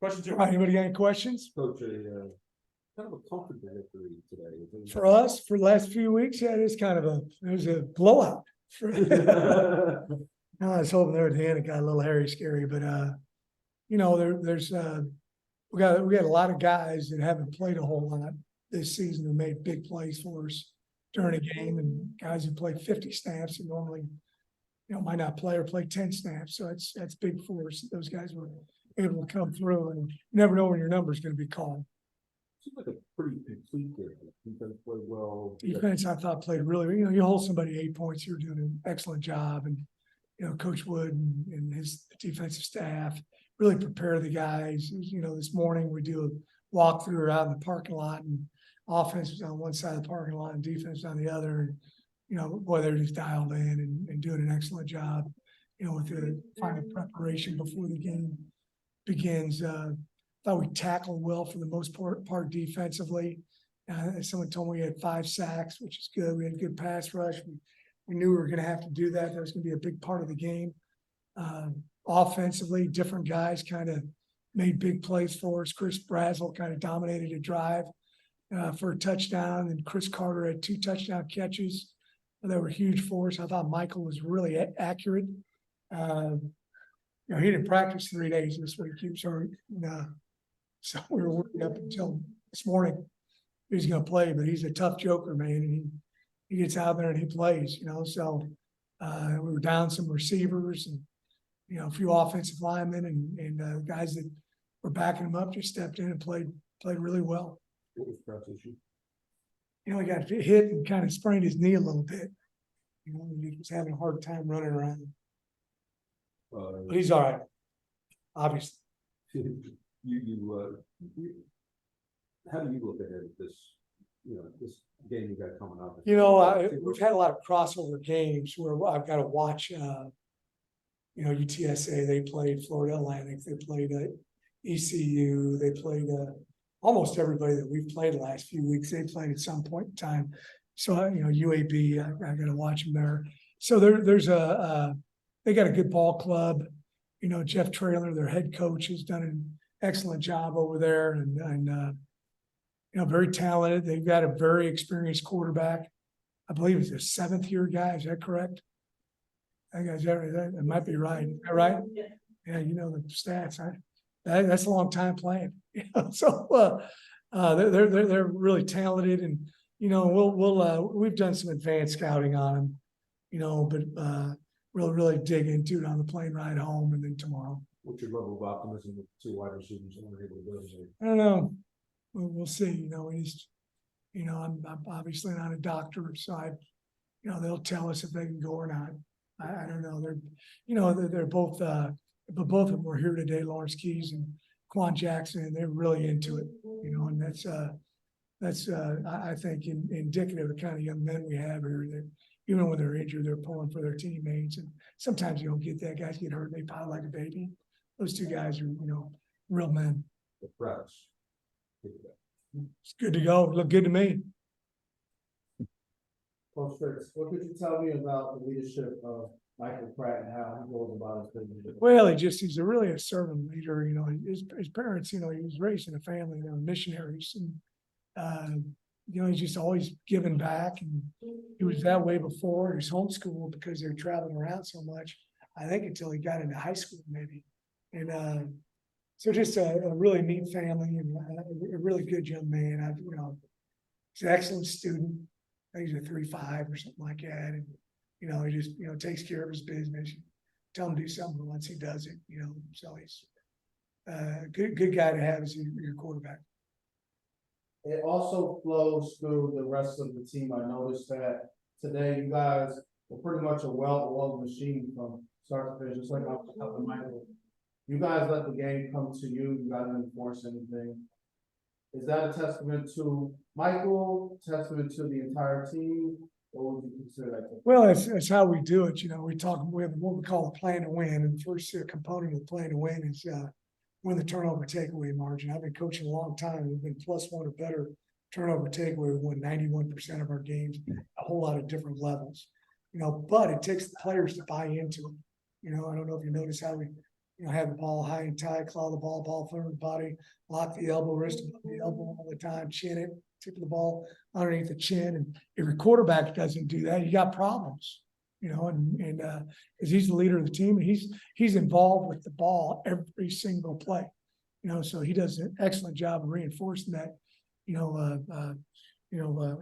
Questions? All right, anybody got any questions? Coach, kind of a comfortable victory today. For us, for the last few weeks, yeah, it was a blowout. I was hoping there at the end it got a little hairy scary, but we got a lot of guys that haven't played a whole lot this season who made big plays for us during a game, and guys who played 50 snaps and normally might not play or play 10 snaps. So that's big for us. Those guys were able to come through, and you never know when your number is going to be called. Seems like a pretty complete game. Defense played well. Defense, I thought, played really. You hold somebody 8 points, you're doing an excellent job, and Coach Wood and his defensive staff really prepare the guys. This morning we do a walkthrough out in the parking lot, and offense was on one side of the parking lot and defense on the other. And, boy, they're just dialed in and doing an excellent job, with the final preparation before the game begins. Thought we tackled well for the most part defensively. Someone told me we had 5 sacks, which is good. We had good pass rush. We knew we were going to have to do that. That was going to be a big part of the game. Offensively, different guys kind of made big plays for us. Chris Brazel kind of dominated a drive for a touchdown, and Chris Carter had 2 touchdown catches that were huge for us. I thought Michael was really accurate. He didn't practice 3 days this week. He was hurt. So we were working up until this morning. He's going to play, but he's a tough joker, man, and he gets out there and he plays. So we were down some receivers and a few offensive linemen and guys that were backing him up just stepped in and played really well. What was Pratt's issue? He got hit and kind of sprained his knee a little bit. He was having a hard time running around. But he's all right, obviously. How do you look ahead at this? This game you got coming up. We've had a lot of crossover games where I've got to watch. UTSA, they played Florida Atlantic, they played ECU, they played almost everybody that we've played the last few weeks. They played at some point in time. So UAB, I got to watch them there. So there's they got a good ball club. Jeff Traylor, their head coach, has done an excellent job over there, and very talented. They've got a very experienced quarterback. I believe he's a 7th-year guy. Is that correct? I think that might be right. Is that right? Yeah, the stats. That's a long time playing. So they're really talented, and we've done some advanced scouting on them, but we'll really dig into it on the plane ride home and then tomorrow. What's your level of optimism with 2 wide receivers that were able to do? I don't know. We'll see. I'm obviously not a doctor, so they'll tell us if they can go or not. I don't know. They're both, but both of them were here today, Lawrence Keys and Quan Jackson, and they're really into it, and that's I think indicative of the kind of young men we have here. That even when they're injured, they're pulling for their teammates, and sometimes you don't get that. Guys get hurt, and they pile like a baby. Those 2 guys are, real men. The Pratts. It's good to go. Look good to me. Coach Fritz, what could you tell me about the leadership of Michael Pratt and how he goes about his business? Well, he's really a servant leader. His parents, he was raised in a family, they were missionaries, and he's just always giving back, and he was that way before. He was homeschooled because they were traveling around so much, I think, until he got into high school maybe. And so just a really neat family and a really good young man. He's an excellent student. I think he's a 3.5 or something like that. And, he just, takes care of his business. Tell him to do something once he does it, so he's a good guy to have as your quarterback. It also flows through the rest of the team. I noticed that today you guys were pretty much a well-oiled machine from start to finish, just like Michael. You guys let the game come to you. You guys didn't force anything. Is that a testament to Michael, testament to the entire team, or would you consider that? Well, it's how we do it. We have what we call a plan to win, and the first component of the plan to win is win the turnover takeaway margin. I've been coaching a long time. We've been +1 or better turnover takeaway. We won 91% of our games, a whole lot of different levels. But it takes the players to buy into it. I don't know if you notice how we have the ball high and tight, claw the ball from the body, lock the elbow, wrist above the elbow all the time, chin it, tip of the ball underneath the chin. And if your quarterback doesn't do that, you got problems, and because he's the leader of the team and he's involved with the ball every single play, so he does an excellent job of reinforcing that,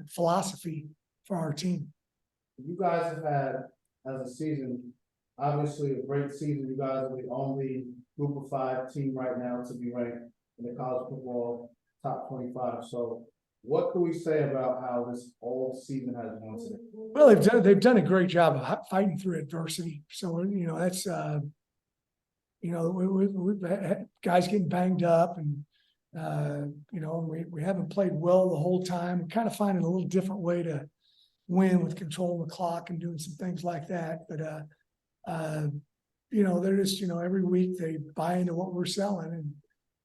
philosophy for our team. You guys have had, as a season, obviously a great season. You guys are the only group of 5 team right now to be ranked in the college football top 25. So what can we say about how this whole season has gone today? Well, they've done a great job of fighting through adversity. So, that's, we've had guys getting banged up and, we haven't played well the whole time. We're kind of finding a little different way to win with controlling the clock and doing some things like that. But, they're just, every week they buy into what we're selling.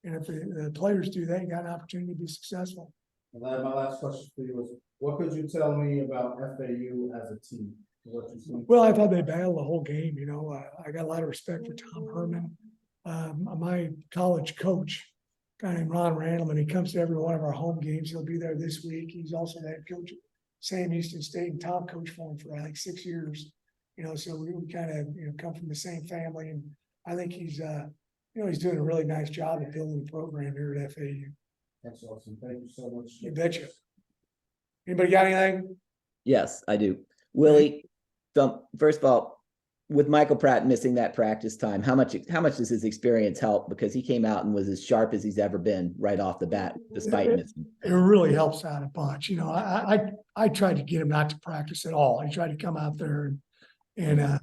And if the players do that, you got an opportunity to be successful. And my last question for you is, what could you tell me about FAU as a team? Well, I thought they battled the whole game. I got a lot of respect for Tom Herman. My college coach, a guy named Ron Randleman, he comes to every one of our home games. He'll be there this week. He's also the head coach at Sam Houston State, and Tom coached for him for, I think, 6 years. So we kind of, come from the same family. And I think he's doing a really nice job of building the program here at FAU. That's awesome. Thank you so much. You betcha. Anybody got anything? Yes, I do. Willie, first of all, with Michael Pratt missing that practice time, how much does his experience help? Because he came out and was as sharp as he's ever been right off the bat, despite missing. It really helps out a bunch. I tried to get him not to practice at all. I tried to come out there and I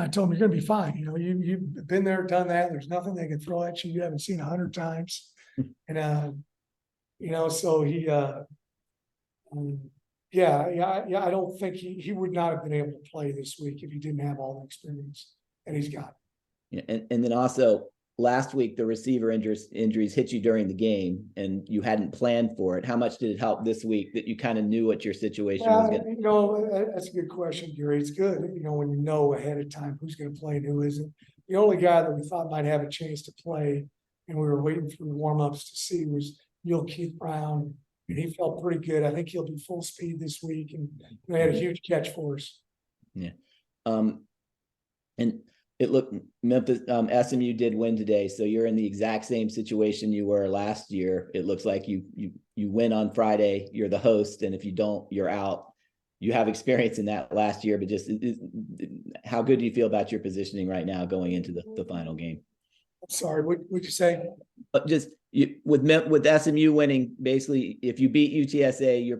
told him, you're going to be fine. You've been there, done that. There's nothing they can throw at you you haven't seen 100 times. And so he I don't think he would not have been able to play this week if he didn't have all the experience that he's got. Yeah, and then also last week the receiver injuries hit you during the game and you hadn't planned for it. How much did it help this week that you kind of knew what your situation was going to? That's a good question, Gary. It's good, when you know ahead of time who's going to play and who isn't. The only guy that we thought might have a chance to play, and we were waiting through warm-ups to see, was Keith Brown. And he felt pretty good. I think he'll be full speed this week, and they had a huge catch for us. Yeah. And it looked Memphis, SMU did win today, so you're in the exact same situation you were last year. It looks like you win on Friday, you're the host, and if you don't, you're out. You have experience in that last year, but just how good do you feel about your positioning right now going into the final game? Sorry, what'd you say? But just with SMU winning, basically, if you beat UTSA, you're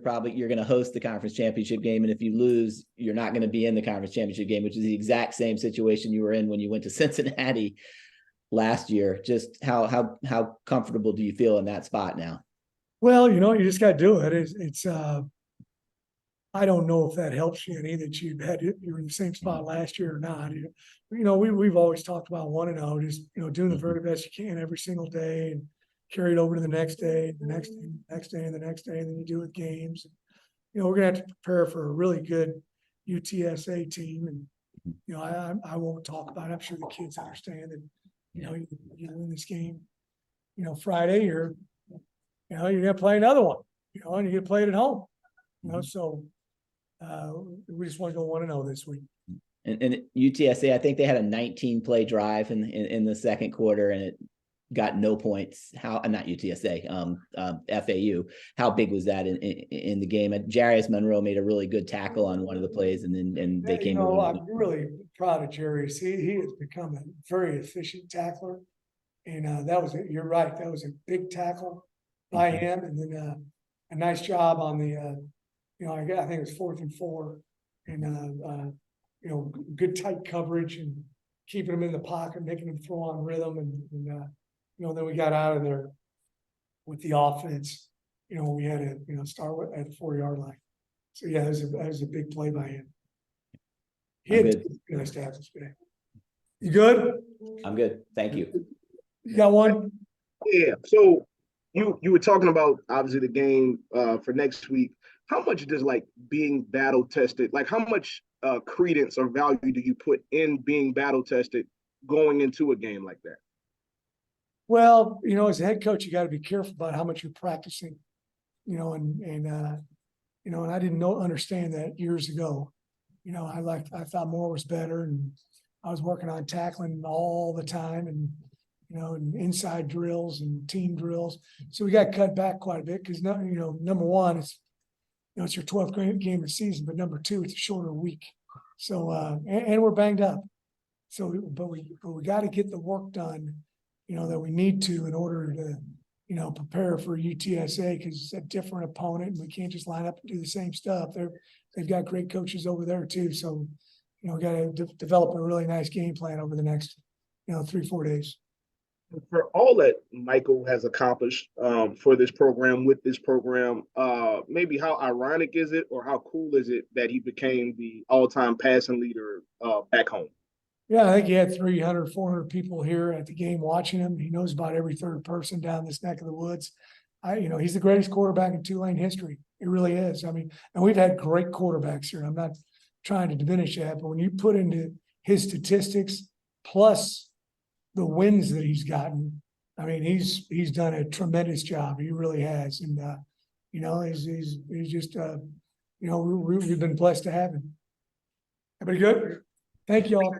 going to host the conference championship game, and if you lose, you're not going to be in the conference championship game, which is the exact same situation you were in when you went to Cincinnati last year. Just how comfortable do you feel in that spot now? Well, you just got to do it. It's I don't know if that helps you any that you were in the same spot last year or not. We've always talked about 1-0, just doing the very best you can every single day and carry it over to the next day, the next day, the next day, and the next day, and then you do it games. We're gonna have to prepare for a really good UTSA team, and I won't talk about it. I'm sure the kids understand that. You win this game, Friday, you're gonna play another one, and you're gonna play it at home. So we just want to go 1-0 this week. And UTSA, I think they had a 19-play drive in the second quarter, and it got no points. Not UTSA, FAU. How big was that in the game? Jarius Monroe made a really good tackle on one of the plays, and they came. I'm really proud of Jarius. He has become a very efficient tackler, and you're right. That was a big tackle by him, and then a nice job on the. I think it was 4th and 4, and good tight coverage and keeping him in the pocket, making him throw on rhythm, and then we got out of there with the offense. We had to start at the 4-yard line. So yeah, that was a big play by him. He had nice tackles today. You good? I'm good, thank you. You got one? Yeah. So you were talking about obviously the game for next week. How much does being battle tested, how much credence or value do you put in being battle tested going into a game like that? Well, as a head coach, you got to be careful about how much you're practicing, and I didn't understand that years ago. I thought more was better, and I was working on tackling all the time, and and inside drills and team drills. So we got cut back quite a bit because number one, it's your 12th game of the season, but number two, it's a shorter week. So and we're banged up. So, but we got to get the work done, that we need to in order to, prepare for UTSA, because it's a different opponent and we can't just line up and do the same stuff. They've got great coaches over there too. So, we got to develop a really nice game plan over the next, 3-4 days. For all that Michael has accomplished for this program, with this program, maybe how ironic is it, or how cool is it that he became the all-time passing leader back home? Yeah, I think he had 300, 400 people here at the game watching him. He knows about every third person down this neck of the woods. He's the greatest quarterback in Tulane history. It really is. I mean, and we've had great quarterbacks here. I'm not trying to diminish that, but when you put into his statistics plus the wins that he's gotten, I mean, he's done a tremendous job. He really has, and he's just we've been blessed to have him. Everybody good? Thank you all.